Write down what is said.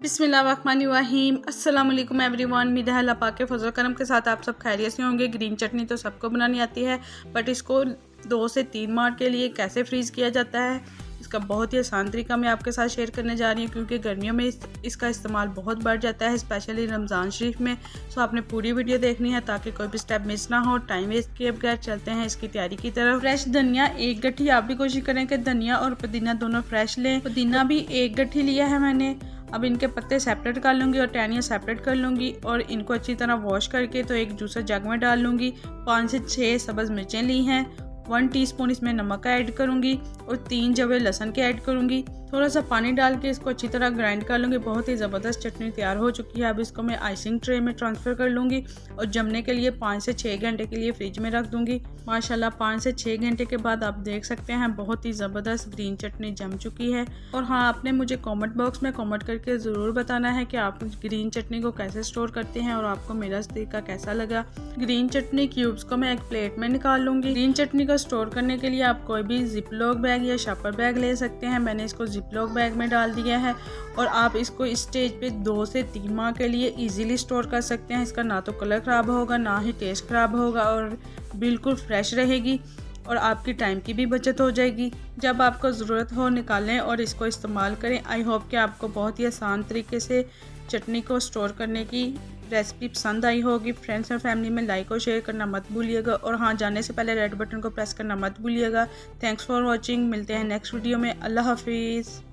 बिस्मिल्लाहिर्रहमानिर्रहीम अस्सलाम वालेकुम एवरीवन। उम्मीद है अल्लाह पाक के फजल करम के साथ आप सब खैरियत से होंगे। ग्रीन चटनी तो सबको बनानी आती है, बट इसको 2 से 3 माह के लिए कैसे फ्रीज़ किया जाता है इसका बहुत ही आसान तरीका मैं आपके साथ शेयर करने जा रही हूँ, क्योंकि गर्मियों में इसका इस्तेमाल बहुत बढ़ जाता है, स्पेशली रमज़ान शरीफ में। सो आपने पूरी वीडियो देखनी है ताकि कोई भी स्टेप मिस ना हो। टाइम वेस्ट किए बगैर चलते हैं इसकी तैयारी की तरफ। फ्रेश धनिया 1 गट्ठी, आप भी कोशिश करें कि धनिया और पुदीना दोनों फ्रेश लें। पुदीना भी 1 गट्ठी लिया है मैंने। अब इनके पत्ते सेपरेट कर लूँगी और टहनियाँ सेपरेट कर लूँगी और इनको अच्छी तरह वॉश करके तो एक जूसर जग में डाल लूँगी। 5 से 6 सब्ज़ मिर्चें ली हैं, 1 टीस्पून इसमें नमक ऐड करूँगी और 3 जवे लहसुन के ऐड करूँगी। थोड़ा सा पानी डाल के इसको अच्छी तरह ग्राइंड कर लूँगी। बहुत ही ज़बरदस्त चटनी तैयार हो चुकी है। अब इसको मैं आइसिंग ट्रे में ट्रांसफ़र कर लूँगी और जमने के लिए 5 से 6 घंटे के लिए फ्रिज में रख दूँगी। माशाल्लाह 5 से 6 घंटे के बाद आप देख सकते हैं बहुत ही ज़बरदस्त ग्रीन चटनी जम चुकी है। और हाँ, आपने मुझे कमेंट बॉक्स में कमेंट करके ज़रूर बताना है कि आप ग्रीन चटनी को कैसे स्टोर करते हैं और आपको मेरा तरीका कैसा लगा। ग्रीन चटनी क्यूब्स को मैं एक प्लेट में निकाल लूँगी। ग्रीन चटनी को स्टोर करने के लिए आप कोई भी जिपलॉक बैग या शॉपर बैग ले सकते हैं। मैंने इसको जिपलॉक बैग में डाल दिया है और आप इसको इस स्टेज पे 2 से 3 माह के लिए इजीली स्टोर कर सकते हैं। इसका ना तो कलर ख़राब होगा, ना ही टेस्ट ख़राब होगा और बिल्कुल फ्रेश रहेगी और आपकी टाइम की भी बचत हो जाएगी। जब आपको ज़रूरत हो निकालें और इसको इस्तेमाल करें। आई होप कि आपको बहुत ही आसान तरीके से चटनी को स्टोर करने की रेसिपी पसंद आई होगी। फ्रेंड्स और फैमिली में लाइक और शेयर करना मत भूलिएगा और हाँ, जाने से पहले रेड बटन को प्रेस करना मत भूलिएगा। Thanks for watching. मिलते हैं नेक्स्ट वीडियो में। अल्लाह हाफिज़।